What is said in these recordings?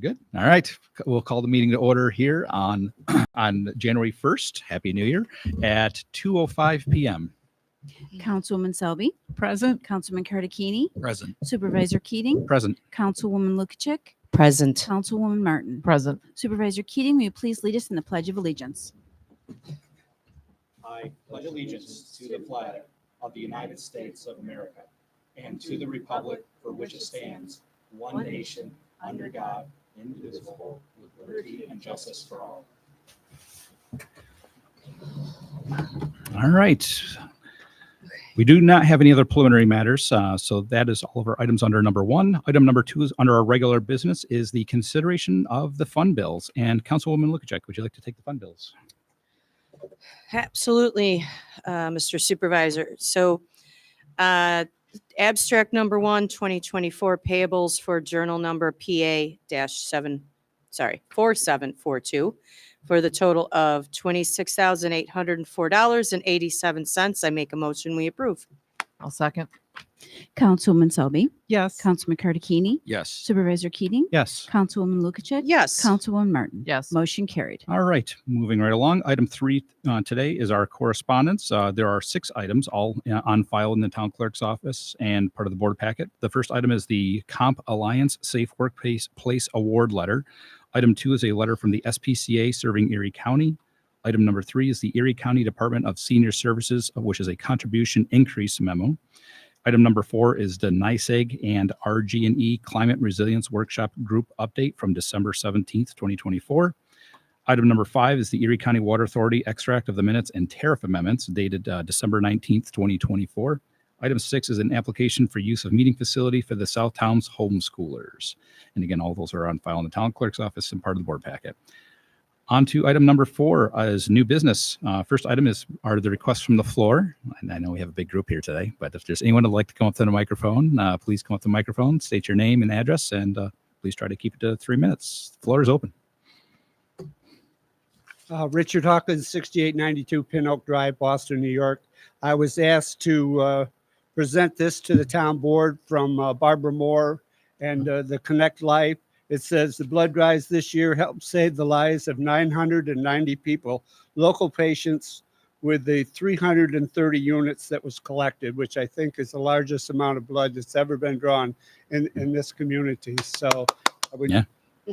Good. All right. We'll call the meeting to order here on January 1st. Happy New Year at 2:05 p.m. Councilwoman Selby, Present. Councilman Kardakini, Present. Supervisor Keating, Present. Councilwoman Lukic, Present. Councilwoman Martin. Present. Supervisor Keating, will you please lead us in the Pledge of Allegiance? I pledge allegiance to the flag of the United States of America and to the republic for which it stands, one nation, under God, indivisible, with liberty and justice for all. All right. We do not have any other preliminary matters, so that is all of our items under number 1. Item number 2 is under our regular business is the consideration of the fund bills. And Councilwoman Lukic, would you like to take the fund bills? Absolutely, Mr. Supervisor. So abstract number 1, 2024 payables for journal number PA-4742 for the total of $26,804.87. I make a motion, we approve. I'll second. Councilwoman Selby, Yes. Councilman Kardakini, Yes. Supervisor Keating, Yes. Councilwoman Lukic, Yes. Councilwoman Martin. Yes. Motion carried. All right, moving right along. Item 3 today is our correspondence. There are 6 items, all on file in the town clerk's office and part of the board packet. The first item is the Comp Alliance Safe Workplace Award letter. Item 2 is a letter from the SPCA serving Erie County. Item number 3 is the Erie County Department of Senior Services, which is a contribution increase memo. Item number 4 is the NYSEG and RG&E Climate Resilience Workshop Group update from December 17th, 2024. Item number 5 is the Erie County Water Authority extract of the minutes and tariff amendments dated December 19th, 2024. Item 6 is an application for use of meeting facility for the South Towns homeschoolers. And again, all those are on file in the town clerk's office and part of the board packet. On to item number 4 is new business. First item are the requests from the floor. And I know we have a big group here today, but if there's anyone who'd like to come up to the microphone, please come up to the microphone, state your name and address, and please try to keep it to 3 minutes. The floor is open. Richard Hawkins, 6892 Pin Oak Drive, Boston, New York. I was asked to present this to the town board from Barbara Moore and the Connect Life. It says the blood drives this year helped save the lives of 990 people, local patients, with the 330 units that was collected, which I think is the largest amount of blood that's ever been drawn in this community. So I would, Yeah.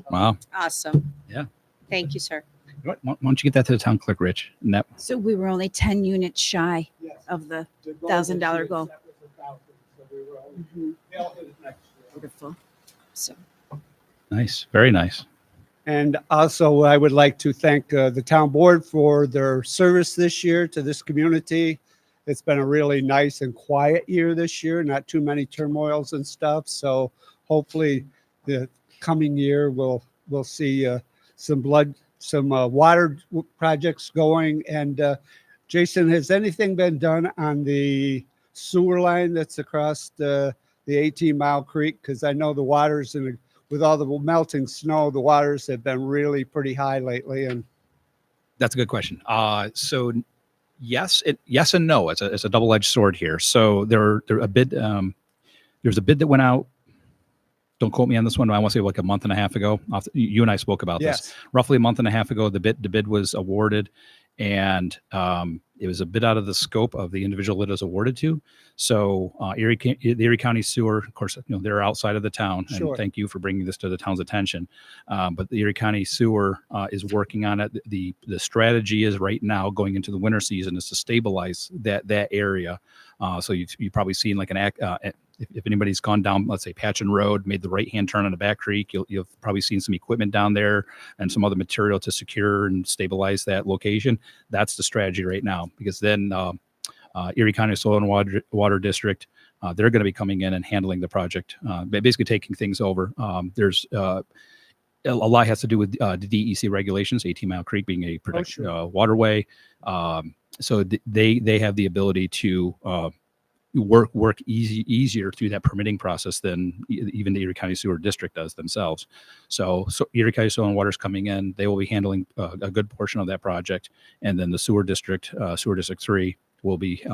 Wow. Awesome. Yeah. Thank you, sir. Why don't you get that to the town clerk, Rich? And that, So we were only 10 units shy yes, of the the $1,000 this goal. year was 1,000, so we were only- Mhm. they'll hit it next year. Beautiful. So nice. Very nice. And also, I would like to thank the town board for their service this year to this community. It's been a really nice and quiet year this year, not too many turmoils and stuff. So hopefully the coming year we'll see some water projects going. And Jason, has anything been done on the sewer line that's across the 18-mile creek? Because I know the waters with all the melting snow, the waters have been really pretty high lately. And That's a good question. So yes and no. It's a double-edged sword here. So there's a bid that went out. Don't quote me on this one. I want to say like a month and a half ago. You and I spoke about this. Roughly a month and a half ago. The bid was awarded, and it was a bit out of the scope of the individual that it was awarded to. So the Erie County Sewer, of course, they're outside of the town. And Sure. thank you for bringing this to the town's attention. But the Erie County Sewer is working on it. The strategy is right now going into the winter season is to stabilize that area. So you've probably seen like if anybody's gone down, let's say Patchen Road, made the right-hand turn on the back creek, you've probably seen some equipment down there and some other material to secure and stabilize that location. That's the strategy right now, because then Erie County Soil and Water District, they're going to be coming in and handling the project, basically taking things over. There's a lot has to do with the DEC regulations, 18-Mile Creek being a protected waterway. So they have the ability to work easier through that permitting process than even the Erie County Sewer District does themselves. So Erie County Soil and Water is coming in. They will be handling a good portion of that project, and then the Sewer District, Sewer District 3, will be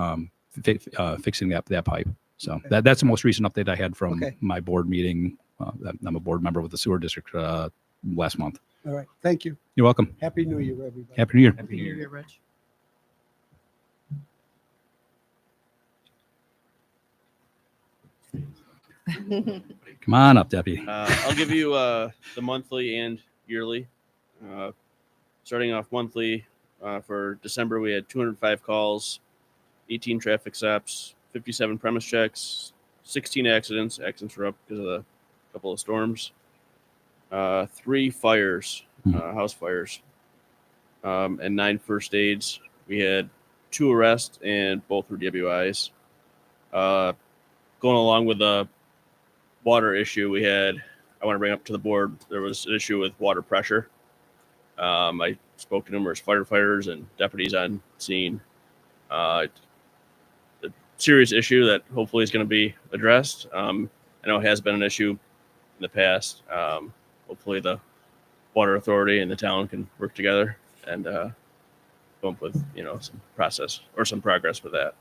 fixing that pipe. So that's the most recent update I had from my board meeting. I'm a board member with the Sewer District last month. All right. Thank you. You're welcome. Happy New Year, everybody. Happy New Year. Happy New Year, Rich. Come on up, Deputy. I'll give you the monthly and yearly. Starting off monthly, for December, we had 205 calls, 18 traffic stops, 57 premise checks, 16 accidents. Accidents were up because of a couple of storms. 3 fires, house fires, and 9 first aids. We had 2 arrests, and both were DWIs. Going along with the water issue, I want to bring up to the board, there was an issue with water pressure. I spoke to numerous firefighters and deputies on scene. A serious issue that hopefully is going to be addressed. I know it has been an issue in the past. Hopefully the water authority and the town can work together and come up with some process or some progress with that.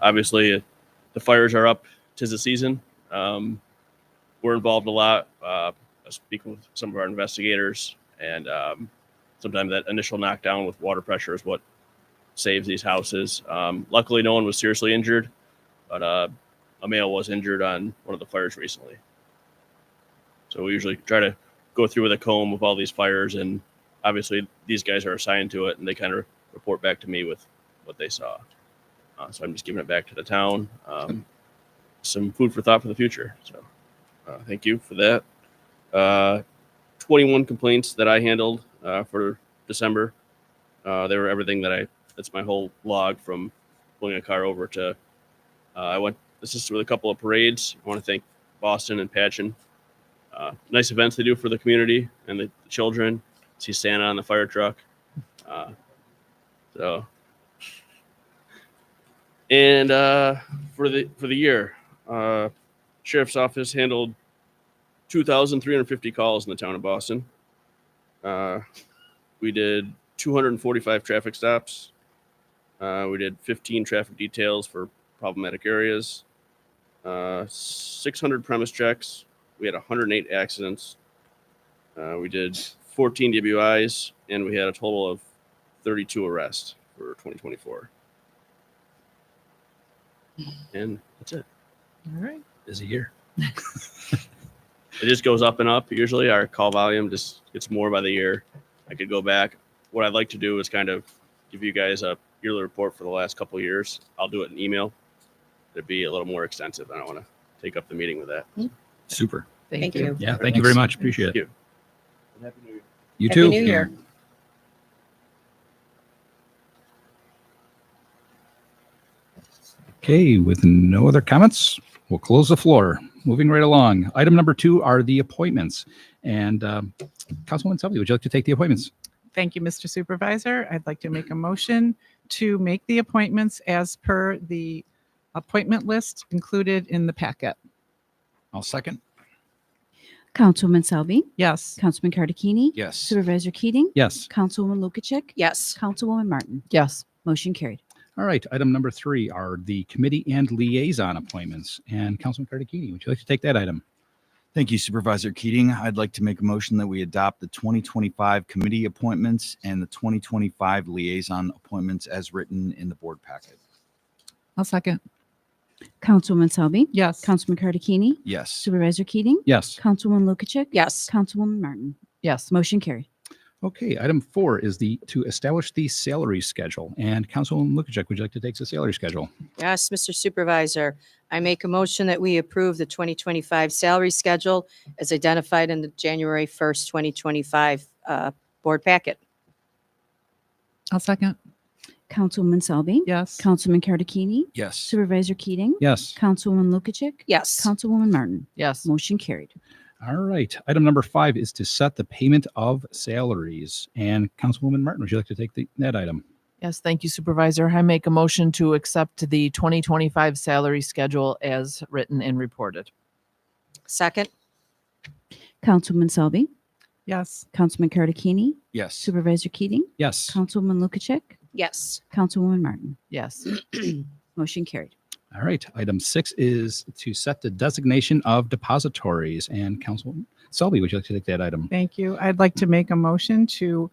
Obviously, the fires are up. 'Tis the season. We're involved a lot. Speaking with some of our investigators, and sometimes that initial knockdown with water pressure is what saves these houses. Luckily, no one was seriously injured, but a male was injured on one of the fires recently. So we usually try to go through with a comb of all these fires, and obviously these guys are assigned to it, and they kind of report back to me with what they saw. So I'm just giving it back to the town. Some food for thought for the future. So thank you for that. 21 complaints that I handled for December. They were everything that's my whole log from pulling a car over to, I went, assisted with a couple of parades. I want to thank Boston and Patchen. Nice events they do for the community and the children. See Santa on the fire truck. And for the year, Sheriff's Office handled 2,350 calls in the town of Boston. We did 245 traffic stops. We did 15 traffic details for problematic areas. 600 premise checks. We had 108 accidents. We did 14 DWIs, and we had a total of 32 arrests for 2024. And that's it. All right. Busy year. It just goes up and up. Usually our call volume just gets more by the year. I could go back. What I'd like to do is kind of give you guys a yearly report for the last couple of years. I'll do it in email. It'd be a little more extensive. I don't want to take up the meeting with that. Super. Thank Thank you. you. Yeah. Thank you very much. Appreciate it. Thank you. Happy New Year. You Happy too. New Year. Okay, with no other comments, we'll close the floor. Moving right along. Item number 2 are the appointments. And Councilwoman Selby, would you like to take the appointments? Thank you, Mr. Supervisor. I'd like to make a motion to make the appointments as per the appointment list included in the packet. I'll second. Councilwoman Selby, Yes. Councilman Cardicchini, Yes. Supervisor Keating, Yes. Councilwoman Lukacek, Yes. Councilwoman Martin. Yes. Motion carried. All right. Item number 3 are the committee and liaison appointments. And Councilman Cardicchini, would you like to take that item? Thank you, Supervisor Keating. I'd like to make a motion that we adopt the 2025 committee appointments and the 2025 liaison appointments as written in the board packet. I'll second. Councilwoman Selby, Yes. Councilman Cardicchini, Yes. Supervisor Keating, Yes. Councilwoman Lukacek, Yes. Councilwoman Martin. Yes. Motion carried. Okay. Item 4 is to establish the salary schedule. And Councilwoman Lukacek, would you like to take the salary schedule? Yes, Mr. Supervisor. I make a motion that we approve the 2025 salary schedule as identified in the January 1st, 2025 board packet. I'll second. Councilwoman Selby, Yes. Councilman Cardicchini, Yes. Supervisor Keating, Yes. Councilwoman Lukacek, Yes. Councilwoman Martin. Yes. Motion carried. All right. Item number 5 is to set the payment of salaries. And Councilwoman Martin, would you like to take that item? Yes. Thank you, Supervisor. I make a motion to accept the 2025 salary schedule as written and reported. Second. Councilwoman Selby, Yes. Councilman Cardicchini, Yes. Supervisor Keating, Yes. Councilwoman Lukacek, Yes. Councilwoman Martin. Yes. Motion carried. All right. Item 6 is to set the designation of depositories. And Selby, would you like to take that item? Thank you. I'd like to make a motion to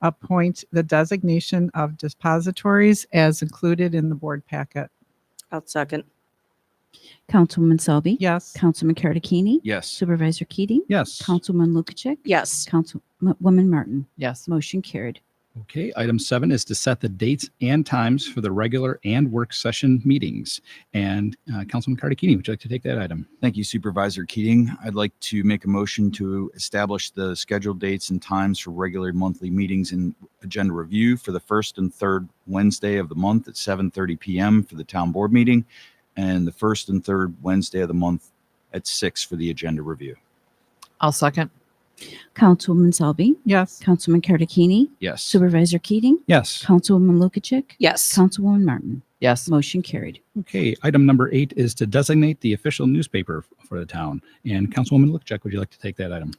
appoint the designation of depositories as included in the board packet. I'll second. Councilwoman Selby, Yes. Councilman Karadekini, Yes. Supervisor Keating, Yes. Councilwoman Lukacek, Yes. Councilwoman Martin. Yes. Motion carried. Okay, item 7 is to set the dates and times for the regular and work session meetings. And Councilman Karadekini, would you like to take that item? Thank you, Supervisor Keating. I'd like to make a motion to establish the scheduled dates and times for regular monthly meetings and agenda review for the first and third Wednesday of the month at 7:30 p.m. for the town board meeting, and the first and third Wednesday of the month at 6 for the agenda review. I'll second. Councilwoman Selby, Yes. Councilman Karadekini, Yes. Supervisor Keating, Yes. Councilwoman Lukacek, Yes. Councilwoman Martin. Yes. Motion carried. Okay, item number 8 is to designate the official newspaper for the town. And Councilwoman Lukacek, would you like to take that item?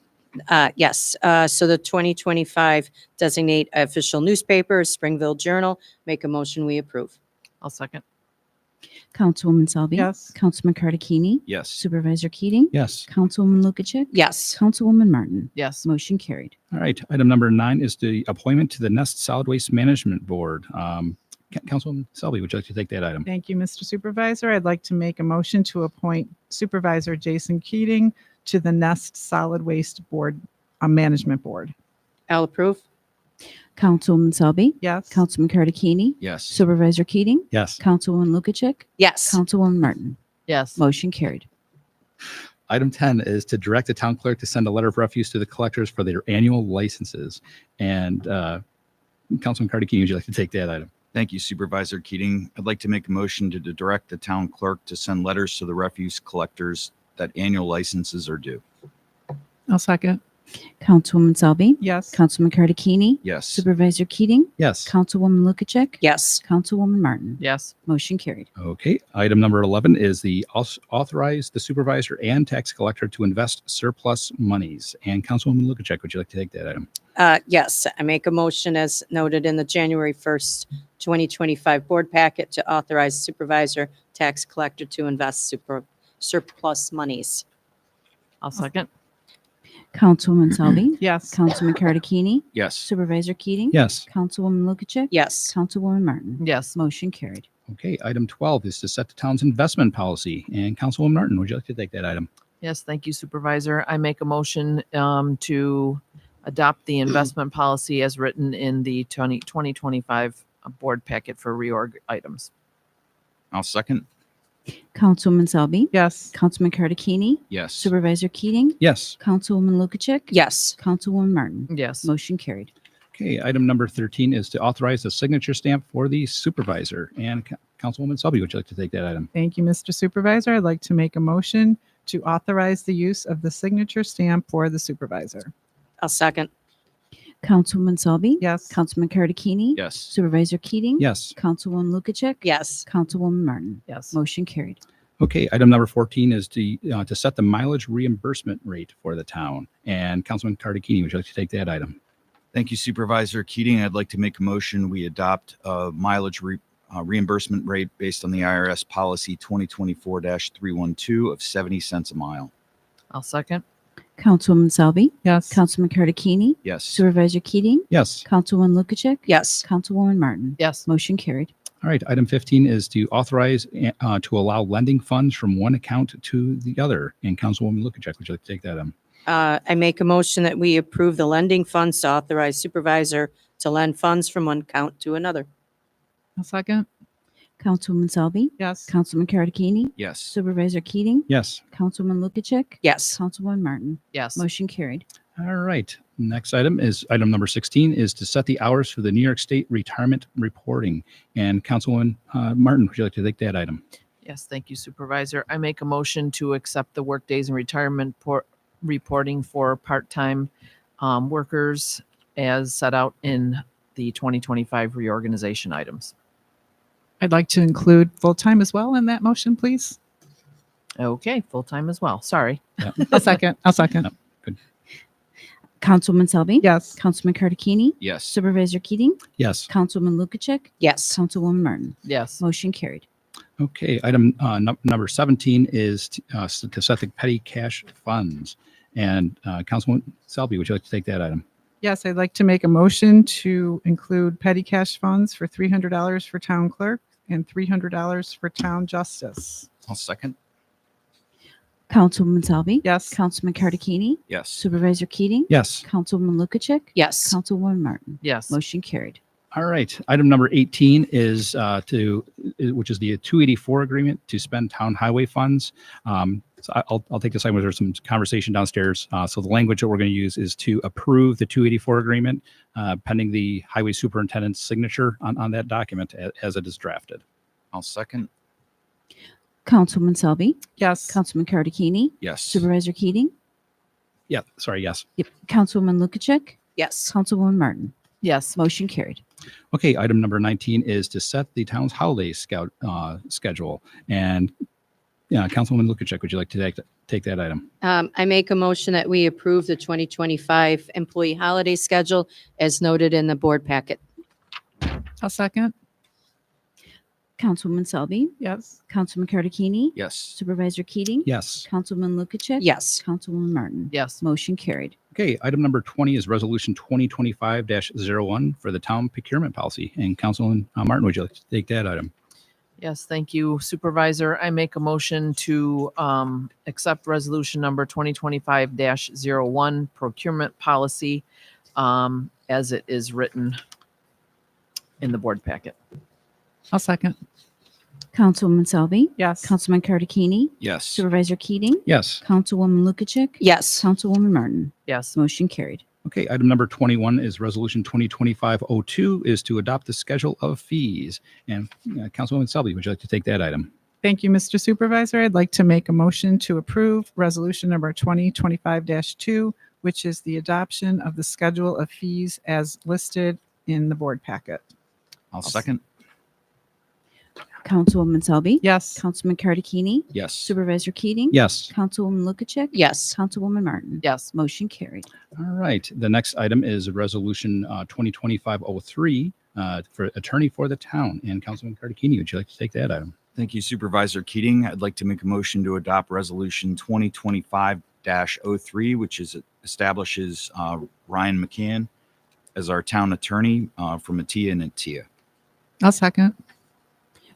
Yes. So the 2025 designate official newspaper is Springville Journal. Make a motion, we approve. I'll second. Councilwoman Selby, Yes. Councilman Karadekini, Yes. Supervisor Keating, Yes. Councilwoman Lukacek, Yes. Councilwoman Martin. Yes. Motion carried. All right, item number 9 is the appointment to the Nest Solid Waste Management Board. Councilwoman Selby, would you like to take that item? Thank you, Mr. Supervisor. I'd like to make a motion to appoint Supervisor Jason Keating to the Nest Solid Waste Board, Management Board. I'll approve. Councilwoman Selby, Yes. Councilman Karadekini, Yes. Supervisor Keating, Yes. Councilwoman Lukacek, Yes. Councilwoman Martin. Yes. Motion carried. Item 10 is to direct the town clerk to send a letter of refuse to the collectors for their annual licenses. And Councilman Karadekini, would you like to take that item? Thank you, Supervisor Keating. I'd like to make a motion to direct the town clerk to send letters to the refuse collectors that annual licenses are due. I'll second. Councilwoman Selby, Yes. Councilman Karadekini, Yes. Supervisor Keating, Yes. Councilwoman Lukacek, Yes. Councilwoman Martin. Yes. Motion carried. Okay, item number 11 is the authorize the supervisor and tax collector to invest surplus monies. And Councilwoman Lukacek, would you like to take that item? Yes. I make a motion as noted in the January 1st, 2025 board packet to authorize supervisor tax collector to invest surplus monies. I'll second. Councilwoman Selby, Yes. Councilman Karadekini, Yes. Supervisor Keating, Yes. Councilwoman Lukacek, Yes. Councilwoman Martin. Yes. Motion carried. Okay, item 12 is to set the town's investment policy. And Councilwoman Martin, would you like to take that item? Yes. Thank you, Supervisor. I make a motion to adopt the investment policy as written in the 2025 board packet for reorg items. I'll second. Councilwoman Selby, Yes. Councilman Karadekini, Yes. Supervisor Keating, Yes. Councilwoman Lukacek, Yes. Councilwoman Martin. Yes. Motion carried. Okay, item number 13 is to authorize the signature stamp for the supervisor. And Councilwoman Selby, would you like to take that item? Thank you, Mr. Supervisor. I'd like to make a motion to authorize the use of the signature stamp for the supervisor. I'll second. Councilwoman Selby, Yes. Councilman Karadekini, Yes. Supervisor Keating, Yes. Councilwoman Lukacek, Yes. Councilwoman Martin. Yes. Motion carried. Okay, item number 14 is to set the mileage reimbursement rate for the town. And Councilman Karadekini, would you like to take that item? Thank you, Supervisor Keating. I'd like to make a motion. We adopt a mileage reimbursement rate based on the IRS policy 2024-312 of 70 cents a mile. I'll second. Councilwoman Selby, Yes. Councilman Karadekini, Yes. Supervisor Keating, Yes. Councilwoman Lukacek, Yes. Councilwoman Martin. Yes. Motion carried. All right, item 15 is to authorize to allow lending funds from one account to the other. And Councilwoman Lukacek, would you like to take that item? I make a motion that we approve the lending funds to authorize supervisor to lend funds from one account to another. A second. Councilwoman Selby, Yes. Councilman Karadekini, Yes. Supervisor Keating, Yes. Councilwoman Lukacek, Yes. Councilwoman Martin. Yes. Motion carried. All right. Next item is item number 16 is to set the hours for the New York State retirement reporting. And Councilwoman Martin, would you like to take that item? Yes. Thank you, Supervisor. I make a motion to accept the workdays and retirement reporting for part-time workers as set out in the 2025 reorganization items. I'd like to include full-time as well in that motion, please. Okay. Full-time as well. Sorry. I'll second. I'll second. Councilwoman Selby, Yes. Councilman Karadekini, Yes. Supervisor Keating, Yes. Councilwoman Lukacek, Yes. Councilwoman Martin. Yes. Motion carried. Okay, item number 17 is to set the petty cash funds. And Councilwoman Selby, would you like to take that item? Yes, I'd like to make a motion to include petty cash funds for $300 for town clerk and $300 for town justice. I'll second. Councilwoman Selby, Yes. Councilman Cardicini, Yes. Supervisor Keating, Yes. Councilwoman Lukacek, Yes. Councilwoman Martin. Yes. Motion carried. All right. Item number 18 is which is the 284 agreement to spend town highway funds. So I'll take this item. There's some conversation downstairs. So the language that we're going to use is to approve the 284 agreement pending the highway superintendent's signature on that document as it is drafted. I'll second. Councilwoman Selby, Yes. Councilman Cardicini, Yes. Supervisor Keating, Yeah. Sorry. Yes. yep. Councilwoman Lukacek, Yes. Councilwoman Martin. Yes. Motion carried. Okay. Item number 19 is to set the town's holiday schedule. And Councilwoman Lukacek, would you like to take that item? I make a motion that we approve the 2025 employee holiday schedule as noted in the board packet. I'll second. Councilwoman Selby, Yes. Councilman Cardicini, Yes. Supervisor Keating, Yes. Councilwoman Lukacek, Yes. Councilwoman Martin. Yes. Motion carried. Okay, item number 20 is resolution 2025-01 for the town procurement policy. And Councilman Martin, would you like to take that item? Yes, thank you, Supervisor. I make a motion to accept resolution number 2025-01 procurement policy as it is written in the board packet. I'll second. Councilwoman Selby, Yes. Councilman Cardicini, Yes. Supervisor Keating, Yes. Councilwoman Lukacek, Yes. Councilwoman Martin. Yes. Motion carried. Okay, item number 21 is resolution 2025-02 is to adopt the schedule of fees. And Councilwoman Selby, would you like to take that item? Thank you, Mr. Supervisor. I'd like to make a motion to approve resolution number 2025-2, which is the adoption of the schedule of fees as listed in the board packet. I'll second. Councilwoman Selby, Yes. Councilman Cardicini, Yes. Supervisor Keating, Yes. Councilwoman Lukacek, Yes. Councilwoman Martin. Yes. Motion carried. All right, the next item is resolution 2025-03 for attorney for the town. And Councilman Cardicini, would you like to take that item? Thank you, Supervisor Keating. I'd like to make a motion to adopt resolution 2025-03, which establishes Ryan McCann as our town attorney for Mattia and Attia. I'll second.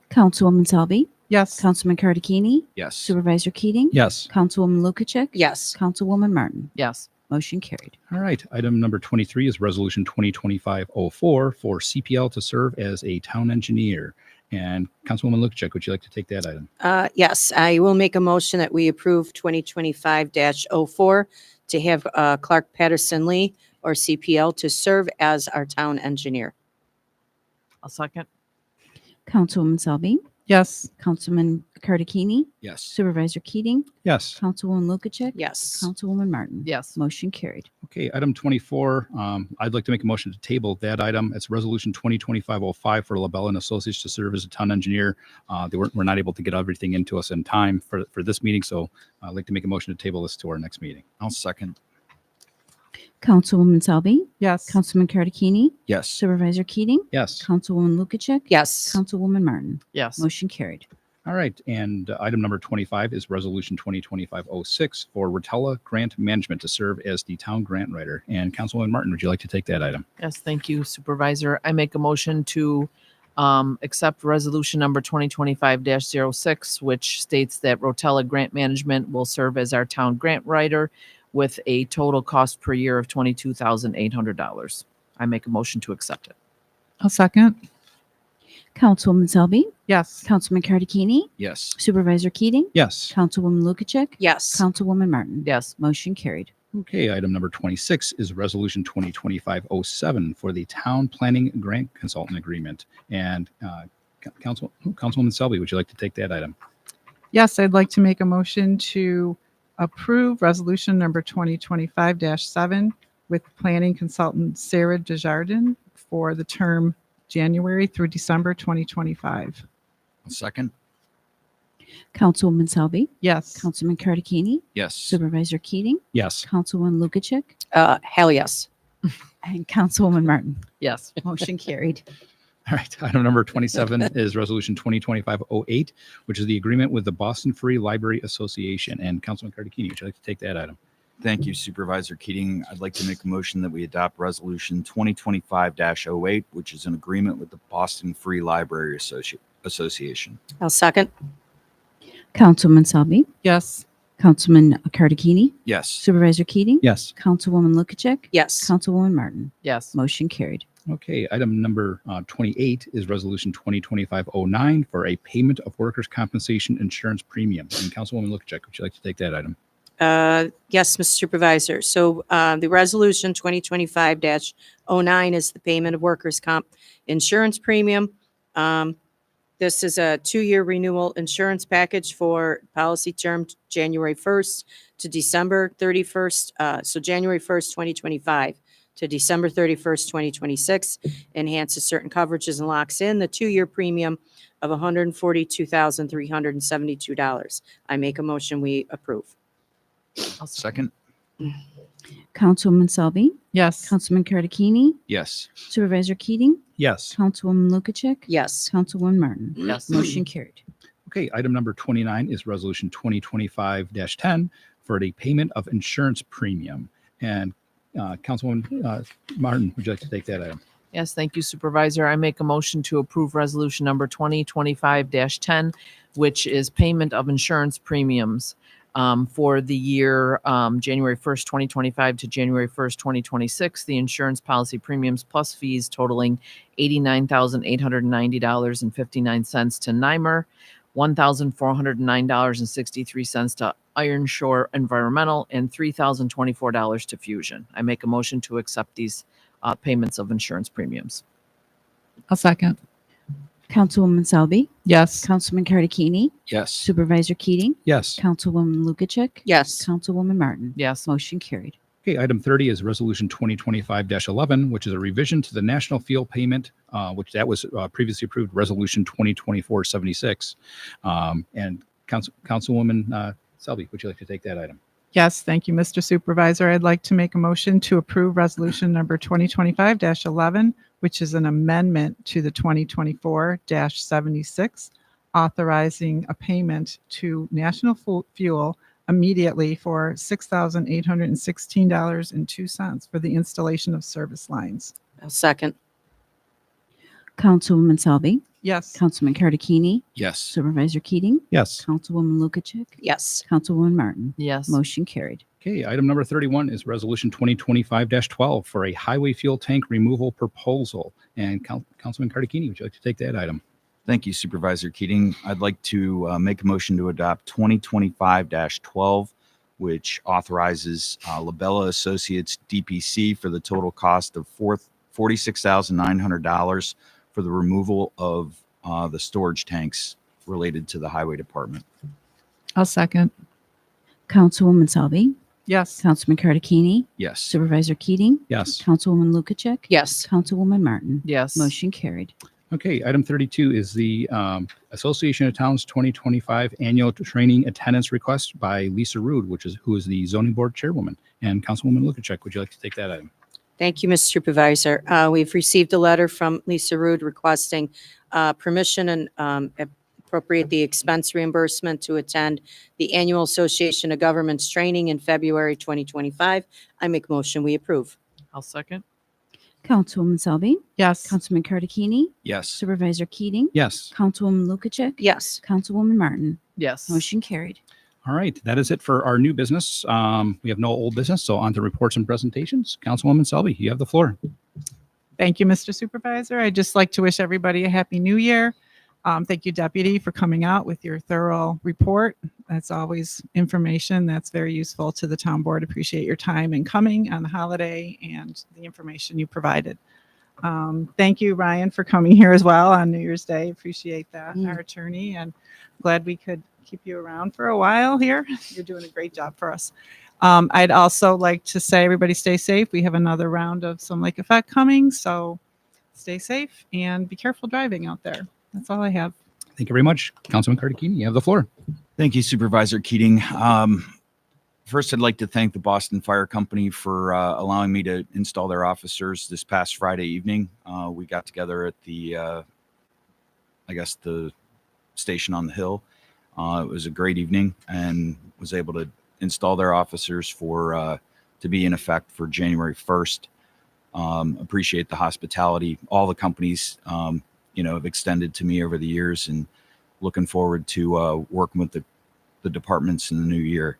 Councilwoman Selby, Yes. Councilman Cardicini, Yes. Supervisor Keating, Yes. Councilwoman Lukacek, Yes. Councilwoman Martin. Yes. Motion carried. All right, item number 23 is resolution 2025-04 for CPL to serve as a town engineer. And Councilwoman Lukacek, would you like to take that item? Yes, I will make a motion that we approve 2025-04 to have Clark Patterson Lee or CPL to serve as our town engineer. I'll second. Councilwoman Selby, Yes. Councilman Cardicini, Yes. Supervisor Keating, Yes. Councilwoman Lukacek, Yes. Councilwoman Martin. Yes. Motion carried. Okay, item 24, I'd like to make a motion to table that item. It's resolution 2025-05 for LaBella and Associates to serve as a town engineer. We're not able to get everything into us in time for this meeting, so I'd like to make a motion to table this to our next meeting. I'll second. Councilwoman Selby, Yes. Councilman Cardicini, Yes. Supervisor Keating, Yes. Councilwoman Lukacek, Yes. Councilwoman Martin. Yes. Motion carried. All right, and item number 25 is resolution 2025-06 for Rotella Grant Management to serve as the town grant writer. And Councilwoman Martin, would you like to take that item? Yes, thank you, Supervisor. I make a motion to accept resolution number 2025-06, which states that Rotella Grant Management will serve as our town grant writer with a total cost per year of $22,800. I make a motion to accept it. I'll second. Councilwoman Selby, Yes. Councilman Cardicini, Yes. Supervisor Keating, Yes. Councilwoman Lukacek, Yes. Councilwoman Martin. Yes. Motion carried. Okay, item number 26 is resolution 2025-07 for the town planning grant consultant agreement. And Councilwoman Selby, would you like to take that item? Yes, I'd like to make a motion to approve resolution number 2025-7 with planning consultant Sarah Desjardins for the term January through December 2025. I'll second. Councilwoman Selby, Yes. Councilman Cardicini, Yes. Supervisor Keating, Yes. Councilwoman Lukacek, Hell yes. and Councilwoman Martin. Yes. Motion carried. All right, item number 27 is resolution 2025-08, which is the agreement with the Boston Free Library Association. And Councilman Cardicini, would you like to take that item? Thank you, Supervisor Keating. I'd like to make a motion that we adopt Resolution 2025-08, which is an agreement with the Boston Free Library Association. I'll second. Councilwoman Selby, Yes. Councilman Cardicini, Yes. Supervisor Keating, Yes. Councilwoman Lukacek, Yes. Councilwoman Martin. Yes. Motion carried. Okay, item number 28 is Resolution 2025-09 for a payment of workers' compensation insurance premium. And Councilwoman Lukacek, would you like to take that item? Yes, Mr. Supervisor. So the resolution 2025-09 is the payment of workers' comp insurance premium. This is a 2-year renewal insurance package for policy term January 1st to December 31st. So January 1st, 2025 to December 31st, 2026. Enhances certain coverages and locks in the 2-year premium of $142,372. I make a motion we approve. I'll Second? Councilwoman Selby, Yes. Councilman Cardicini, Yes. Supervisor Keating, Yes. Councilwoman Lukacek, Yes. Councilwoman Martin. Yes. Motion carried. Okay, item number 29 is Resolution 2025-10 for a payment of insurance premium. And Councilwoman Martin, would you like to take that item? Yes, thank you, Supervisor. I make a motion to approve resolution number 2025-10, which is payment of insurance premiums for the year January 1st, 2025 to January 1st, 2026. The insurance policy premiums plus fees totaling $89,890.59 to NYMER, $1,409.63 to Iron Shore Environmental, and $3,024 to Fusion. I make a motion to accept these payments of insurance premiums. I'll second. Councilwoman Selby, Yes. Councilman Cardicini, Yes. Supervisor Keating, Yes. Councilwoman Lukacek, Yes. Councilwoman Martin. Yes. Motion carried. Okay, item 30 is Resolution 2025-11, which is a revision to the national fuel payment, which that was previously approved Resolution 2024-76. And Councilwoman Selby, would you like to take that item? Yes, thank you, Mr. Supervisor. I'd like to make a motion to approve resolution number 2025-11, which is an amendment to the 2024-76, authorizing a payment to National Fuel immediately for $6,816.02 for the installation of service lines. I'll second. Councilwoman Selby, Yes. Councilman Cardicini, Yes. Supervisor Keating, Yes. Councilwoman Lukacek, Yes. Councilwoman Martin. Yes. Motion carried. Okay, item number 31 is Resolution 2025-12 for a highway fuel tank removal proposal. And Councilman Cardicini, would you like to take that item? Thank you, Supervisor Keating. I'd like to make a motion to adopt 2025-12, which authorizes Labella Associates DPC for the total cost of $46,900 for the removal of the storage tanks related to the Highway Department. I'll second. Councilwoman Selby, Yes. Councilman Cardicini, Yes. Supervisor Keating, Yes. Councilwoman Lukacek, Yes. Councilwoman Martin. Yes. Motion carried. Okay, item 32 is the Association of Towns 2025 Annual Training Attendance Request by Lisa Rude, who is the Zoning Board Chairwoman. And Councilwoman Lukacek, would you like to take that item? Thank you, Mr. Supervisor. We've received a letter from Lisa Rude requesting permission and appropriate the expense reimbursement to attend the Annual Association of Governments Training in February 2025. I make a motion we approve. I'll second. Councilwoman Selby, Yes. Councilman Cardicini, Yes. Supervisor Keating, Yes. Councilwoman Lukacek, Yes. Councilwoman Martin. Yes. Motion carried. All right, that is it for our new business. We have no old business, so on to reports and presentations. Councilwoman Selby, you have the floor. Thank you, Mr. Supervisor. I'd just like to wish everybody a happy new year. Thank you, Deputy, for coming out with your thorough report. That's always information that's very useful to the town board. Appreciate your time and coming on the holiday and the information you provided. Thank you, Ryan, for coming here as well on New Year's Day. Appreciate that, our attorney, and glad we could keep you around for a while here. You're doing a great job for us. I'd also like to say everybody stay safe. We have another round of some lake effect coming, so stay safe and be careful driving out there. That's all I have. Thank you very much. Councilman Cardicini, you have the floor. Thank you, Supervisor Keating. First, I'd like to thank the Boston Fire Company for allowing me to install their officers this past Friday evening. We got together at the station on the hill. It was a great evening and was able to install their officers for to be in effect for January 1st. Appreciate the hospitality all the companies have extended to me over the years, and looking forward to working with the departments in the new year.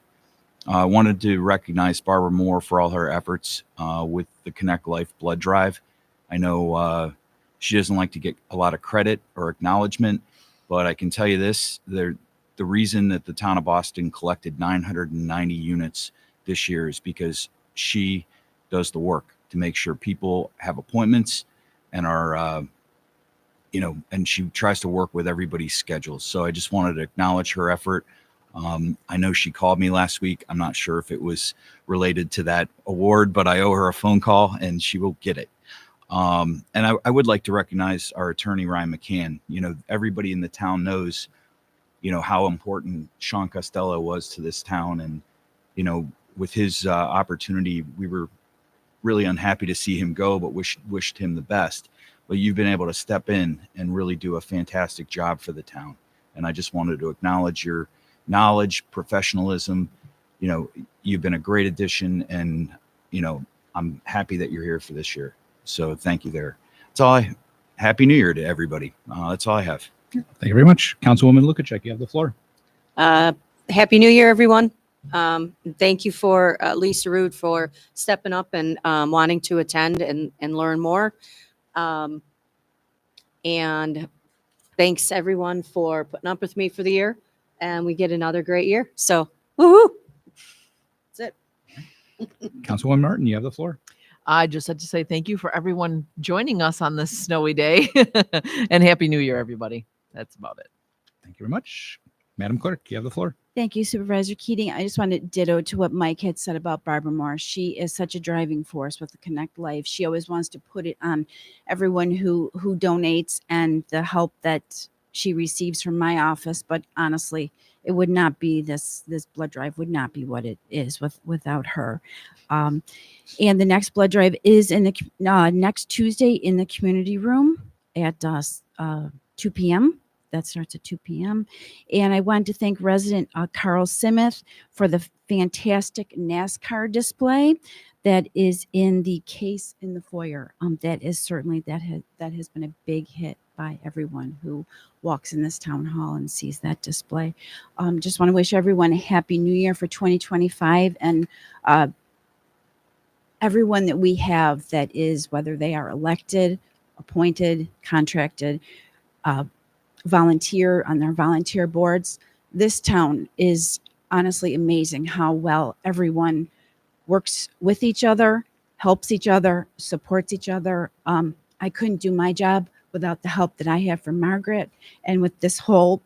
I wanted to recognize Barbara Moore for all her efforts with the Connect Life blood drive. I know she doesn't like to get a lot of credit or acknowledgement, but I can tell you this, the reason that the town of Boston collected 990 units this year is because she does the work to make sure people have appointments and are, and she tries to work with everybody's schedules. So I just wanted to acknowledge her effort. I know she called me last week. I'm not sure if it was related to that award, but I owe her a phone call and she will get it. And I would like to recognize our attorney, Ryan McCann. Everybody in the town knows, how important Sean Costello was to this town. And, with his opportunity, we were really unhappy to see him go, but wished him the best. But you've been able to step in and really do a fantastic job for the town. And I just wanted to acknowledge your knowledge, professionalism. You've been a great addition, and, I'm happy that you're here for this year. So thank you there. Happy New Year to everybody. That's all I have. Thank you very much. Councilwoman Lukacek, you have the floor. Happy New Year, everyone. Thank you for Lisa Rude for stepping up and wanting to attend and learn more. And thanks everyone for putting up with me for the year, and we get another great year. So, woohoo! That's it. Councilwoman Martin, you have the floor. I just had to say thank you for everyone joining us on this snowy day and Happy New Year, everybody. That's about it. Thank you very much. Madam Clerk, you have the floor. Thank you, Supervisor Keating. I just want to ditto to what Mike had said about Barbara Moore. She is such a driving force with the Connect Life. She always wants to put it on everyone who donates and the help that she receives from my office. But honestly, it would not be this blood drive would not be what it is without her. And the next blood drive is in the next Tuesday in the community room at 2 p.m. That starts at 2 p.m. And I want to thank resident Carl Simith for the fantastic NASCAR display that is in the case in the foyer. That is certainly that has been a big hit by everyone who walks in this town hall and sees that display. Just want to wish everyone a happy new year for 2025, and everyone that we have that is, whether they are elected, appointed, contracted, volunteer on their volunteer boards. This town is honestly amazing how well everyone works with each other, helps each other, supports each other. I couldn't do my job without the help that I have from Margaret, and with this whole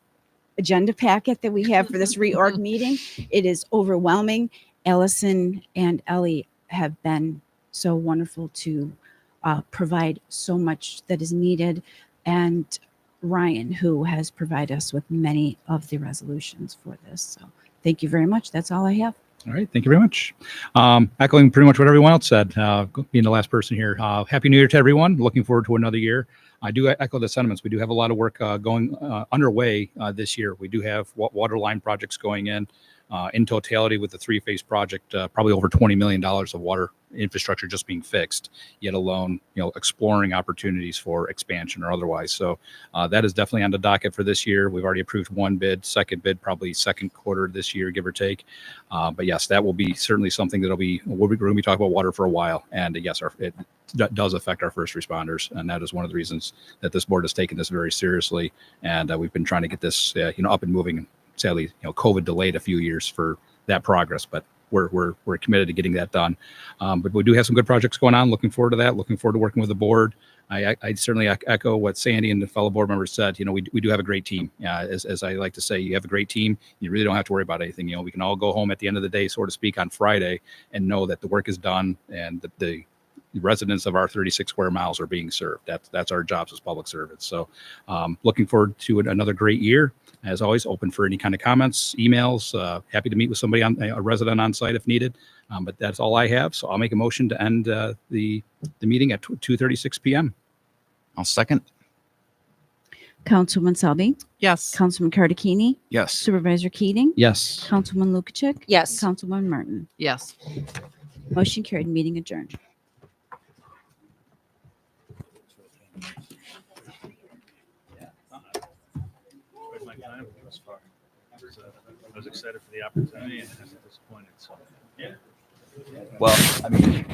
agenda packet that we have for this reorg meeting, it is overwhelming. Allison and Ellie have been so wonderful to provide so much that is needed, and Ryan, who has provided us with many of the resolutions for this. So thank you very much. That's all I have. All right. Thank you very much. Echoing pretty much what everyone else said, being the last person here. Happy New Year to everyone. Looking forward to another year. I do echo the sentiments. We do have a lot of work going underway this year. We do have water line projects going in totality with the three-phase project, probably over $20 million of water infrastructure just being fixed, yet alone, exploring opportunities for expansion or otherwise. So that is definitely on the docket for this year. We've already approved one bid, second bid, probably second quarter this year, give or take. But yes, that will be certainly something we're going to be talking about water for a while. And yes, it does affect our first responders. And that is one of the reasons that this board has taken this very seriously. And we've been trying to get this, up and moving. Sadly, COVID delayed a few years for that progress, but we're committed to getting that done. But we do have some good projects going on. Looking forward to that. Looking forward to working with the board. I certainly echo what Sandy and the fellow board members said. We do have a great team. As I like to say, you have a great team. You really don't have to worry about anything. We can all go home at the end of the day, so to speak, on Friday, and know that the work is done and that the residents of our 36 square miles are being served. That's our jobs as public servants. So looking forward to another great year. As always, open for any kind of comments, emails. Happy to meet with somebody a resident on site if needed. But that's all I have. So I'll make a motion to end the meeting at 2:36 p.m. I'll second. Councilwoman Selby, Yes. Councilman Cardicchini, Yes. Supervisor Keating, Yes. Councilman Lukacek, Yes. Councilwoman Martin. Yes. Motion carried, meeting adjourned. I was excited for the opportunity and disappointed. So, Well, I mean,